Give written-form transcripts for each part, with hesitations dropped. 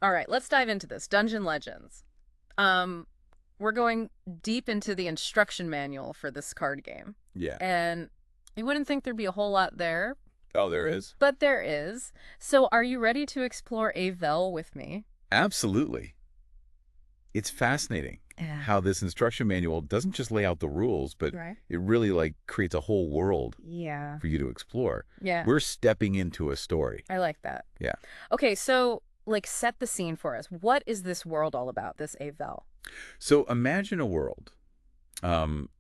All right, let's dive into this. Dungeon Legends. Um, we're going deep into the instruction manual for this card game. Yeah. And you wouldn't think there'd be a whole lot there, Oh, there is? but there is. So are you ready to explore Avel with me? Absolutely. It's fascinating Yeah. how this instruction manual doesn't just lay out the rules, but Right. it really creates a whole world Yeah. for you to explore. Yeah. We're stepping into a story. I like that. Yeah. Okay, so set the scene for us. What is this world all about, this Avel? So imagine a world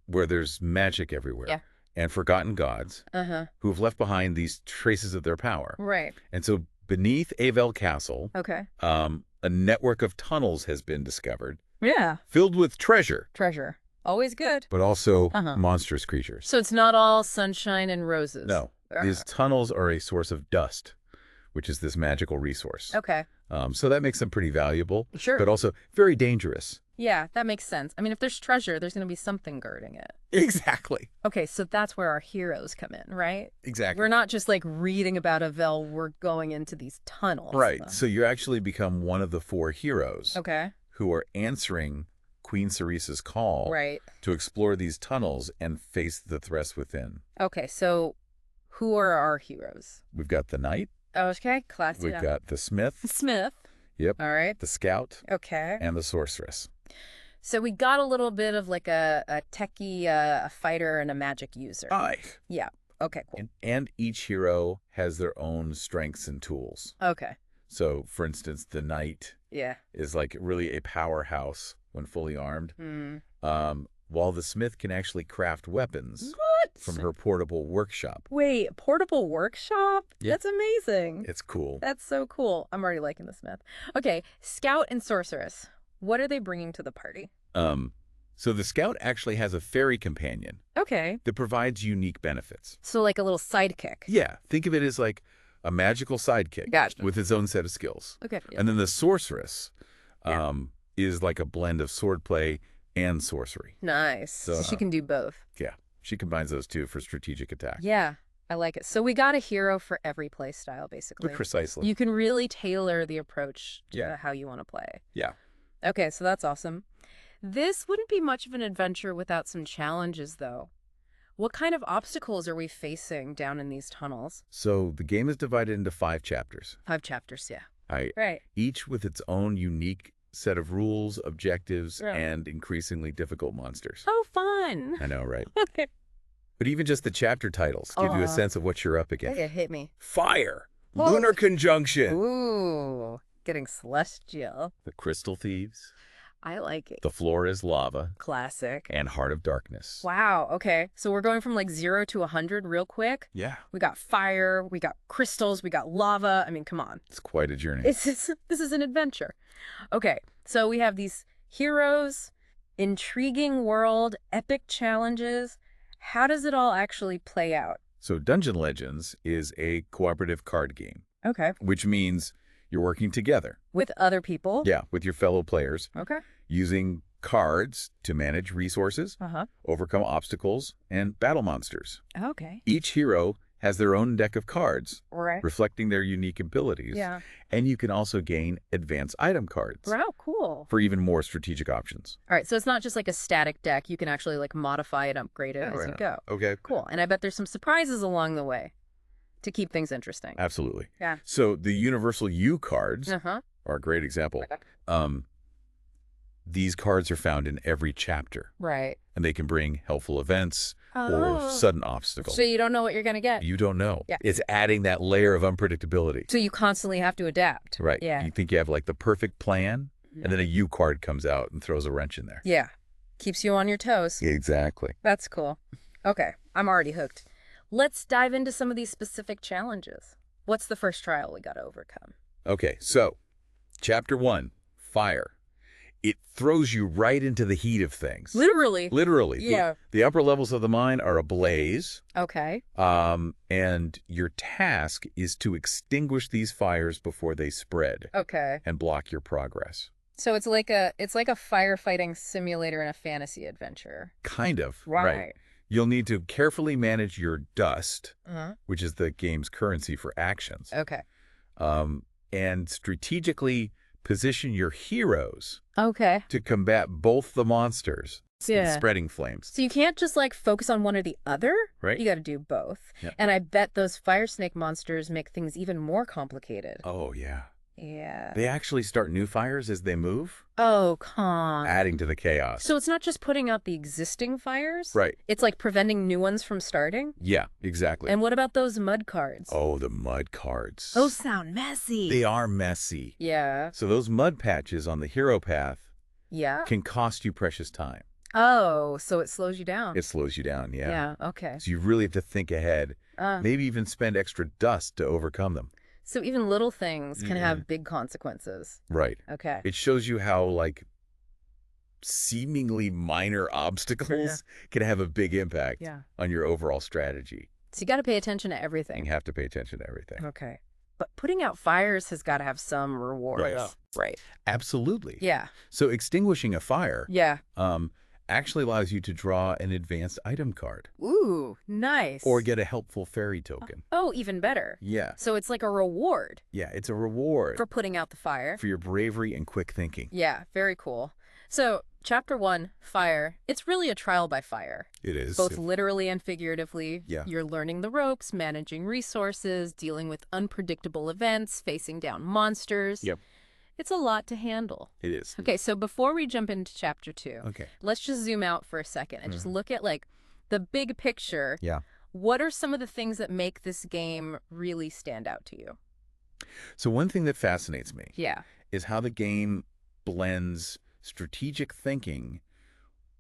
where there's magic everywhere. Yeah. And forgotten gods Uh-huh. who have left behind these traces of their power. Right. And so beneath Avel Castle, Okay. a network of tunnels has been discovered, Yeah. filled with treasure, Treasure. Always good. but also Uh-huh. monstrous creatures. So it's not all sunshine and roses. No, these tunnels are a source of dust, which is this magical resource. Okay. So that makes them pretty valuable, Sure. but also very dangerous. Yeah, that makes sense. I mean, if there's treasure, there's going to be something guarding it. Exactly. Okay, so that's where our heroes come in, right? Exactly. We're not just like reading about Avel, we're going into these tunnels. Right. So you actually become one of the four heroes Okay. who are answering Queen Ceresa's call Right. to explore these tunnels and face the threats within. Okay, so who are our heroes? We've got the knight, Okay, class. we've got the smith, Smith. yep, All right. the scout, Okay. and the sorceress. So we got a little bit of like a techie, a fighter, and a magic user. Aye. Yeah. Okay, cool. And each hero has their own strengths and tools. Okay. So, for instance, the knight Yeah. is like really a powerhouse when fully armed, Hmm. while the smith can actually craft weapons What? from her portable workshop. Wait, portable workshop? Yeah. That's amazing. It's cool. That's so cool. I'm already liking the Smith. Okay, Scout and Sorceress. What are they bringing to the party? So the scout actually has a fairy companion Okay. that provides unique benefits. So like a little sidekick. Yeah, think of it as like a magical sidekick Gotcha. with its own set of skills. Okay. Yeah. And then the sorceress is like a blend of swordplay and sorcery. Nice. So, So she can do both. Yeah, she combines those two for strategic attack. Yeah, I like it. So we got a hero for every play style, basically. Precisely. You can really tailor the approach to Yeah. how you want to play. Yeah. Okay, so that's awesome. This wouldn't be much of an adventure without some challenges, though. What kind of obstacles are we facing down in these tunnels? So the game is divided into 5 chapters. 5 chapters, yeah. Right. Each with its own unique set of rules, objectives, Yeah. and increasingly difficult monsters. Oh, fun. I know, right? Okay. But even just the chapter titles give you a sense of what you're up against. It hit me. Fire, Whoa. lunar conjunction, Ooh, getting celestial. the crystal thieves, I like it. the floor is lava, Classic. and heart of darkness. Wow, okay. So we're going from like 0 to 100 real quick. Yeah, We got fire, we got crystals, we got lava. I mean, come on. it's quite a journey. This is an adventure. Okay, so we have these heroes, intriguing world, epic challenges. How does it all actually play out? So Dungeon Legends is a cooperative card game, Okay. which means you're working together. With other people? Yeah, with your fellow players, Okay. using cards to manage resources, Uh-huh. overcome obstacles, and battle monsters. Okay. Each hero has their own deck of cards, Right. reflecting their unique abilities. Yeah. And you can also gain advanced item cards Wow, cool. for even more strategic options. All right, so it's not just like a static deck. You can actually like modify and upgrade it as you go. Okay. Cool. And I bet there's some surprises along the way to keep things interesting. Absolutely. Yeah. So the universal U cards Uh-huh. are a great example. Okay. These cards are found in every chapter, Right. and they can bring helpful events Oh. or sudden obstacles. So you don't know what you're going to get. You don't know. Yeah. It's adding that layer of unpredictability. So you constantly have to adapt. Right. Yeah. You think you have like the perfect plan, and then a U card comes out and throws a wrench in there. Yeah. Keeps you on your toes. Exactly. That's cool. Okay. I'm already hooked. Let's dive into some of these specific challenges. What's the first trial we got to overcome? Okay, so chapter 1, fire. It throws you right into the heat of things. Literally. Literally. Yeah. The upper levels of the mine are ablaze, Okay. and your task is to extinguish these fires before they spread Okay. and block your progress. So it's like a firefighting simulator in a fantasy adventure. Kind of. Right. You'll need to carefully manage your dust, Uh-huh. which is the game's currency for actions, Okay. and strategically position your heroes Okay. to combat both the monsters and Yeah. spreading flames. So you can't just like focus on one or the other? Right. You got to do both. Yeah. And I bet those fire snake monsters make things even more complicated. Oh, yeah. Yeah. They actually start new fires as they move, Oh, con. adding to the chaos. So it's not just putting out the existing fires? Right. It's like preventing new ones from starting? Yeah, exactly. And what about those mud cards? Oh, the mud cards. Those sound messy. They are messy. Yeah. So those mud patches on the hero path Yeah. can cost you precious time. Oh, so it slows you down. It slows you down, yeah. Yeah, okay. So you really have to think ahead, Uh, maybe even spend extra dust to overcome them. so even little things can have big consequences. Right. Okay. It shows you how, like, seemingly minor obstacles can have a big impact Yeah. on your overall strategy. So you got to pay attention to You everything. have to pay attention to everything. Okay. But putting out fires has got to have some rewards. Right. Right. Absolutely. Yeah. So extinguishing a fire Yeah. actually allows you to draw an advanced item card Ooh, nice. or get a helpful fairy token. Oh, even better. Yeah. So it's like a reward Yeah, it's a reward for putting out the fire. for your bravery and quick thinking. Yeah, very cool. So, chapter 1, fire. It's really a trial by fire, It is. both literally and figuratively. Yeah. You're learning the ropes, managing resources, dealing with unpredictable events, facing down monsters. Yep. It's a lot to handle. It is. Okay, so before we jump into chapter 2, Okay. let's just zoom out for a second and just look at like the big picture. Yeah. What are some of the things that make this game really stand out to you? So one thing that fascinates me Yeah. is how the game blends strategic thinking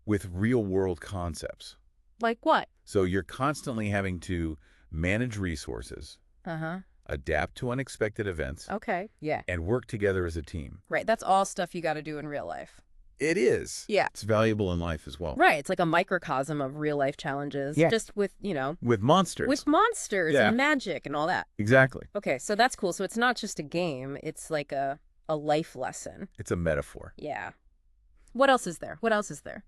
with real-world concepts. Like what? So you're constantly having to manage resources, Uh-huh. adapt to unexpected events, Okay. Yeah. and work together as a team. Right. That's all stuff you got to do in real life. It is. Yeah. It's valuable in life as well. Right. It's like a microcosm of real life challenges. Yeah. Just with, you know, With monsters. with monsters Yeah. and magic and all that. Exactly. Okay. So that's cool. So it's not just a game. It's like a life lesson. It's a metaphor. Yeah. What else is there? What else is there?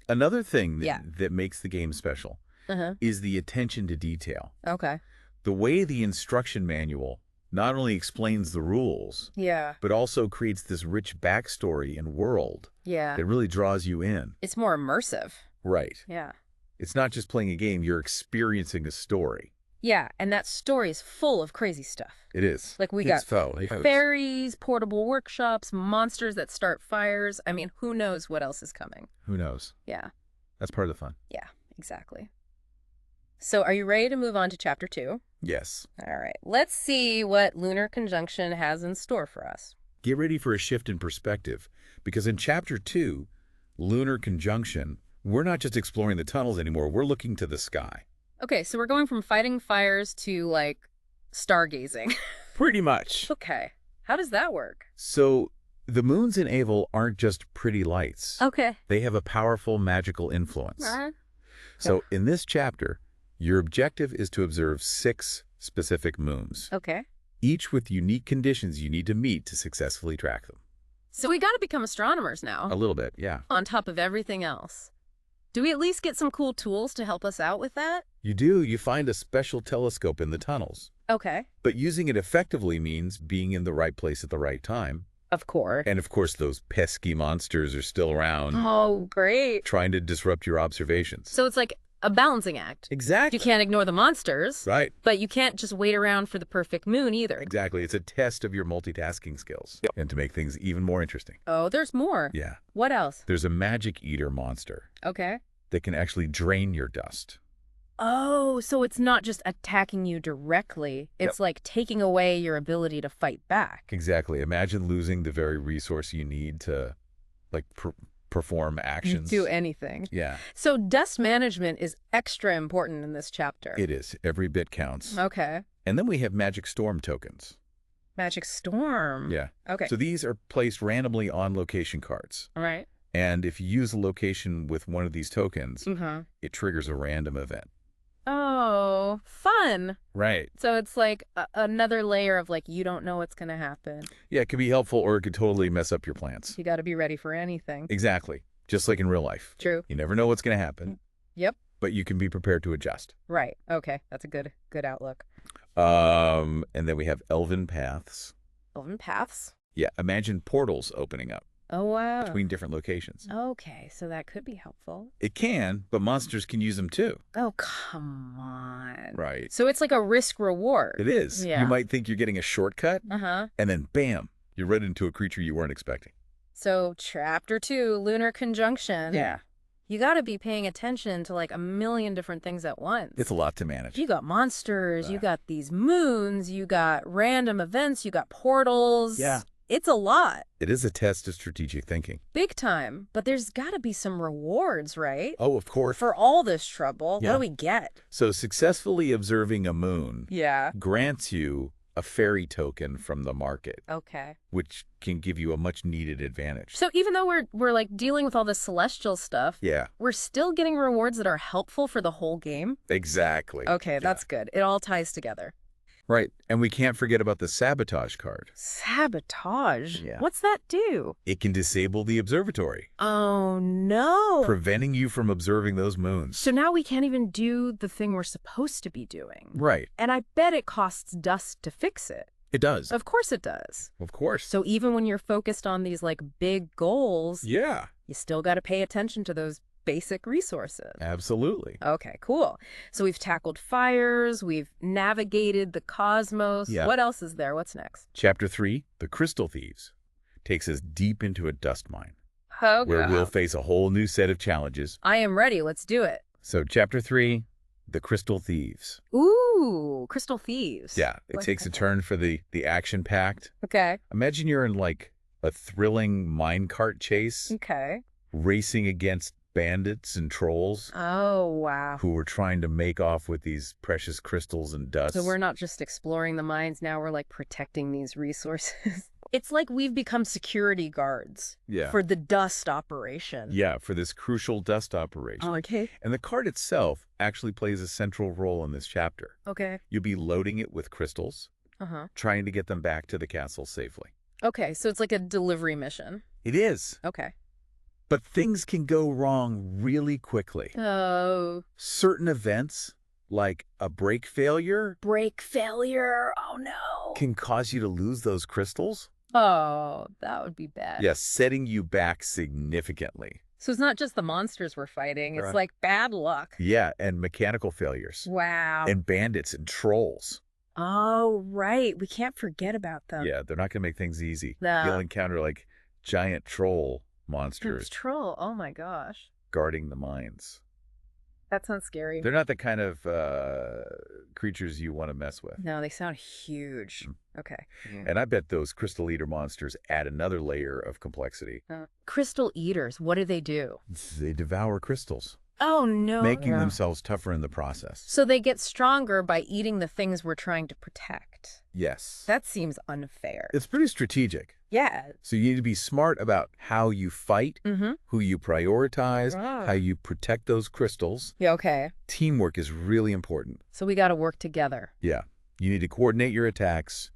Another thing that, Yeah. that makes the game special Uh-huh. is the attention to detail. Okay. The way the instruction manual not only explains the rules, Yeah. but also creates this rich backstory and world Yeah. that really draws you in. It's more immersive. Right. Yeah. It's not just playing a game, you're experiencing a story. Yeah. And that story is full of crazy stuff. It is. Like we It's got fairies, portable workshops, monsters that start fires. I mean, who knows what else is coming? Who knows? Yeah. That's part of the fun. Yeah, exactly. So are you ready to move on to chapter 2? Yes. All right. Let's see what lunar conjunction has in store for us. Get ready for a shift in perspective, because in Chapter 2, Lunar Conjunction, we're not just exploring the tunnels anymore, we're looking to the sky. Okay, so we're going from fighting fires to, like, stargazing. Pretty much. Okay. How does that work? So, the moons in Avel aren't just pretty lights. Okay. They have a powerful magical influence. So, in this chapter, your objective is to observe 6 specific moons, Okay. each with unique conditions you need to meet to successfully track them. So we got to become astronomers now, A little bit, yeah. on top of everything else. Do we at least get some cool tools to help us out with that? You do. You find a special telescope in the tunnels. Okay. But using it effectively means being in the right place at the right time. Of course. And of course, those pesky monsters are still around, Oh, great. trying to disrupt your observations. So it's like a balancing act. Exactly. You can't ignore the monsters, Right. but you can't just wait around for the perfect moon either. Exactly. It's a test of your multitasking skills. Yep. And to make things even more interesting. Oh, there's more. Yeah. What else? There's a magic eater monster Okay. that can actually drain your dust. Oh, so it's not just attacking you directly. It's like taking away your ability to fight back. Exactly. Imagine losing the very resource you need to, like, perform actions. Do anything. Yeah, So dust management is extra important in this chapter. it is. Every bit counts. Okay. And then we have magic storm tokens. Magic storm. Yeah. Okay. So these are placed randomly on location cards. All right. And if you use a location with one of these tokens, Mm-hmm. it triggers a random event. Oh, fun. Right. So it's like another layer of like, you don't know what's going to happen. Yeah, it could be helpful or it could totally mess up your plans. You got to be ready for anything. Exactly. Just like in real life. True. You never know what's going to happen. Yep. But you can be prepared to adjust. Right. Okay. That's a good outlook. And then we have elven paths. Elven paths. Yeah, imagine portals opening up Oh, wow. between different locations. Okay, so that could be helpful. It can, but monsters can use them too. Oh, come on. Right. So it's like a risk reward. It is. Yeah. You might think you're getting a shortcut, Uh-huh. and then bam, you run into a creature you weren't expecting. So chapter 2, lunar conjunction. Yeah. You got to be paying attention to like a million different things at once. It's a lot to manage. You got monsters, you got these moons, you got random events, you got portals. Yeah. It's a lot. It is a test of strategic thinking. Big time. But there's got to be some rewards, right? Oh, of course. For all this trouble. Yeah. What do we get? So successfully observing a moon Yeah. grants you a fairy token from the market, Okay. which can give you a much needed advantage. So even though we're like dealing with all this celestial stuff, Yeah, we're still getting rewards that are helpful for the whole game. exactly. Okay, Yeah. that's good. It all ties together. Right. And we can't forget about the sabotage card. Sabotage? Yeah. What's that do? It can disable the observatory, Oh, no. preventing you from observing those moons. So now we can't even do the thing we're supposed to be doing. Right. And I bet it costs dust to fix it. It does. Of course it does. Of course. So even when you're focused on these like big goals, Yeah, you still got to pay attention to those basic resources. absolutely. Okay, cool. So we've tackled fires, we've navigated the cosmos. Yeah. What else is there? What's next? Chapter 3, The Crystal Thieves, takes us deep into a dust mine, Okay. where we'll face a whole new set of challenges. I am ready. Let's do it. So Chapter 3, The Crystal Thieves. Ooh, crystal thieves. Yeah, it takes a turn for the action-packed. Okay. Imagine you're in like a thrilling minecart chase, Okay. racing against bandits and trolls Oh, wow. who are trying to make off with these precious crystals and dust. So we're not just exploring the mines now, we're like protecting these resources. It's like we've become security guards Yeah. for the dust operation. Yeah, for this crucial dust operation. Okay. And the card itself actually plays a central role in this chapter. Okay. You'll be loading it with crystals, Uh-huh. trying to get them back to the castle safely. Okay, so it's like a delivery mission. It is. Okay. But things can go wrong really quickly. Oh. Certain events, like a brake failure, Brake failure. Oh, no. can cause you to lose those crystals. Oh, that would be bad. Yes, setting you back significantly. So it's not just the monsters we're fighting. It's Right. like bad luck. Yeah, and mechanical failures. Wow. And bandits and trolls. Oh, right. We can't forget about them. Yeah, they're not going to make things easy. No. You'll encounter like giant troll There's monsters troll. Oh, my gosh. guarding the mines. That sounds scary. They're not the kind of creatures you want to mess with. No, they sound huge. Okay. And I bet those crystal eater monsters add another layer of complexity. Crystal eaters, what do they do? They devour crystals, Oh, no. making themselves tougher in the process. So they get stronger by eating the things we're trying to protect. Yes. That seems unfair. It's pretty strategic. Yeah. So you need to be smart about how you fight, Mm-hmm. who you prioritize, Ah. how you protect those crystals. Yeah, okay. Teamwork is really important. So we got to work together. Yeah. You need to coordinate your attacks,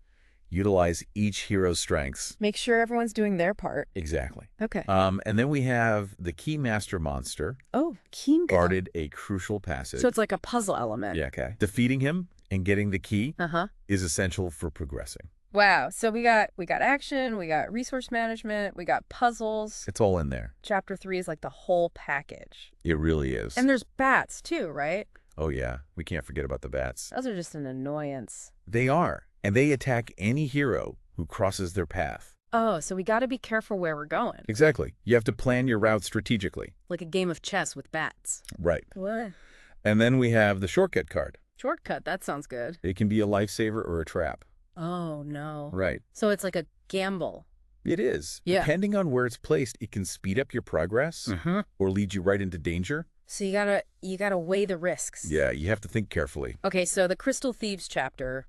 utilize each hero's strengths. Make sure everyone's doing their part. Exactly. Okay. And then we have the Keymaster monster Oh, Keen guarded a crucial passage. So it's like a puzzle element. Yeah, okay. Defeating him and getting the key Uh-huh. is essential for progressing. Wow. So we got action, we got resource management, we got puzzles. It's all in there. Chapter 3 is like the whole package. It really is. And there's bats too, right? Oh, yeah. We can't forget about the bats. Those are just an annoyance. They are. And they attack any hero who crosses their path. Oh, so we got to be careful where we're going. Exactly. You have to plan your route strategically. Like a game of chess with bats. Right. What? And then we have the shortcut card. Shortcut, that sounds good. It can be a lifesaver or a trap. Oh, no. Right. So it's like a gamble. It is. Yeah. Depending on where it's placed, it can speed up your progress or lead you right into danger. So you gotta weigh the risks. Yeah, you have to think carefully. Okay, so the Crystal Thieves chapter,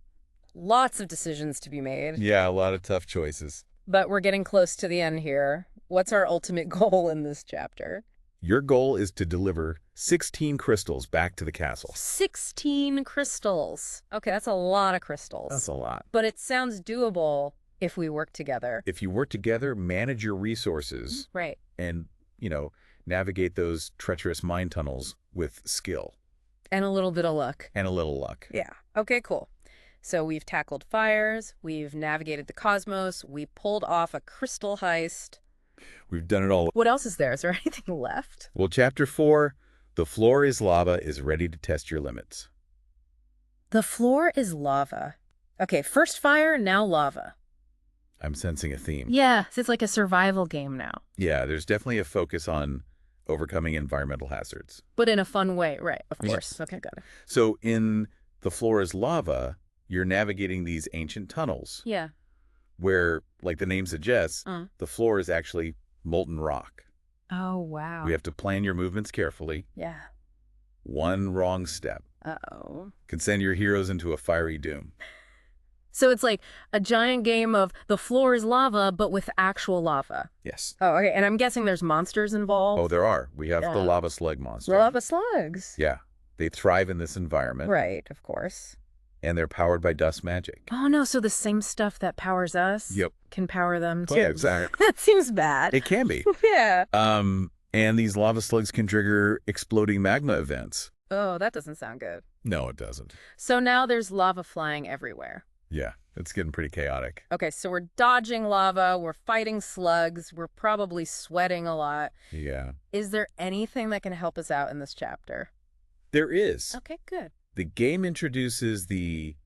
lots of decisions to be made. Yeah, a lot of tough choices. But we're getting close to the end here. What's our ultimate goal in this chapter? Your goal is to deliver 16 crystals back to the castle. 16 crystals. Okay, that's a lot of crystals. That's a lot. But it sounds doable if we work together. If you work together, manage your resources, Right. and, navigate those treacherous mine tunnels with skill And a little bit of luck. and a little luck. Yeah. Okay, cool. So we've tackled fires, we've navigated the cosmos, we pulled off a crystal heist. We've done it all. What else is there? Is there anything left? Well, Chapter 4, the floor is lava, is ready to test your limits. The floor is lava. Okay, first fire, now lava. I'm sensing a theme. Yeah, so it's like a survival game now. Yeah, there's definitely a focus on overcoming environmental hazards. But in a fun way, right, of Yeah. course. Okay, got it. So in the floor is lava, you're navigating these ancient tunnels Yeah. where, like the name suggests, Uh. the floor is actually molten rock. Oh, wow. We have to plan your movements carefully. Yeah. One wrong step Uh-oh. can send your heroes into a fiery doom. So it's like a giant game of the floor is lava, but with actual lava. Yes. Oh, okay. And I'm guessing there's monsters involved. Oh, there are. We have the Yeah. lava slug monster. Lava slugs. Yeah. They thrive in this environment. Right, of course. And they're powered by dust magic. Oh, no. So the same stuff that powers us Yep. can power them too. Yeah, exactly. That seems bad. It can be. Yeah. And these lava slugs can trigger exploding magma events. Oh, that doesn't sound good. No, it doesn't. So now there's lava flying everywhere. Yeah, it's getting pretty chaotic. Okay, so we're dodging lava, we're fighting slugs, we're probably sweating a lot. Yeah. Is there anything that can help us out in this chapter? There is. Okay, good. The game introduces the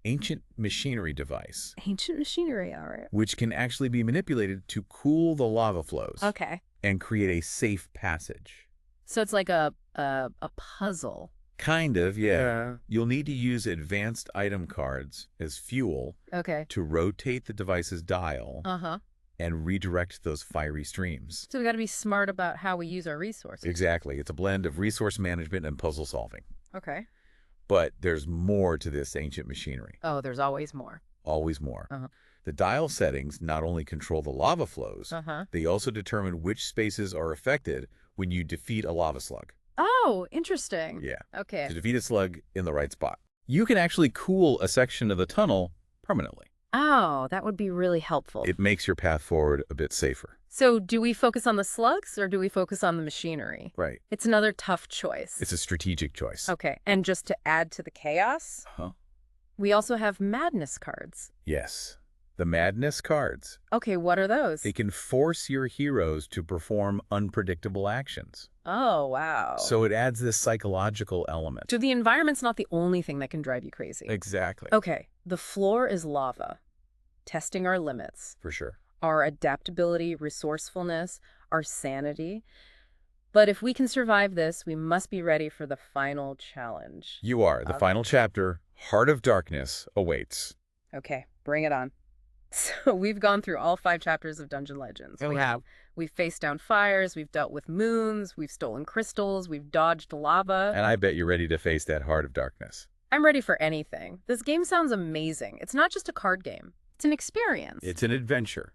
ancient machinery device, Ancient machinery, all right. which can actually be manipulated to cool the lava flows Okay. and create a safe passage. So it's like a puzzle. Kind of, yeah. You'll need to use advanced item cards as fuel Okay. to rotate the device's dial Uh-huh. and redirect those fiery streams. So we got to be smart about how we use our resources. Exactly. It's a blend of resource management and puzzle solving. Okay. But there's more to this ancient machinery. Oh, there's always more. Always more. Uh-huh. The dial settings not only control the lava flows, Uh-huh. they also determine which spaces are affected when you defeat a lava slug. Oh, interesting. Yeah. Okay. To defeat a slug in the right spot. You can actually cool a section of the tunnel permanently. Oh, that would be really helpful. It makes your path forward a bit safer. So do we focus on the slugs or do we focus on the machinery? Right. It's another tough choice. It's a strategic choice. Okay. And just to add to the chaos, Huh? we also have madness cards. Yes. The madness cards. Okay, what are those? They can force your heroes to perform unpredictable actions. Oh, wow. So it adds this psychological element. So the environment's not the only thing that can drive you crazy. Exactly. Okay, the floor is lava, testing our limits, For sure. our adaptability, resourcefulness, our sanity. But if we can survive this, we must be ready for the final challenge. You are. The final chapter, Heart of Darkness, awaits. Okay, bring it on. So we've gone through all 5 chapters of Dungeon Legends. We have. We've faced down fires, we've dealt with moons, we've stolen crystals, we've dodged lava. And I bet you're ready to face that Heart of Darkness. I'm ready for anything. This game sounds amazing. It's not just a card game. It's an experience. It's an adventure.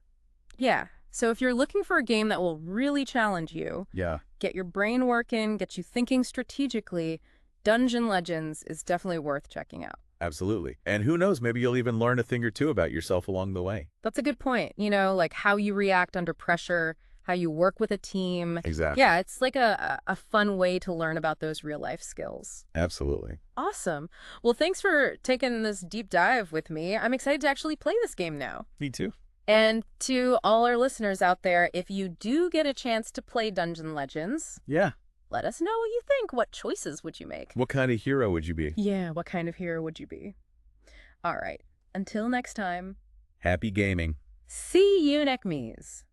Yeah. So if you're looking for a game that will really challenge you, Yeah. get your brain working, get you thinking strategically, Dungeon Legends is definitely worth checking out. Absolutely. And who knows, maybe you'll even learn a thing or two about yourself along the way. That's a good point. You know, like how you react under pressure, how you work with a team. Exactly. Yeah, it's like a fun way to learn about those real life skills. Absolutely. Awesome. Well, thanks for taking this deep dive with me. I'm excited to actually play this game now. Me too. And to all our listeners out there, if you do get a chance to play Dungeon Legends, Yeah. let us know what you think. What choices would you make? What kind of hero would you be? Yeah, what kind of hero would you be? All right. Until next time, Happy gaming. see you next me's.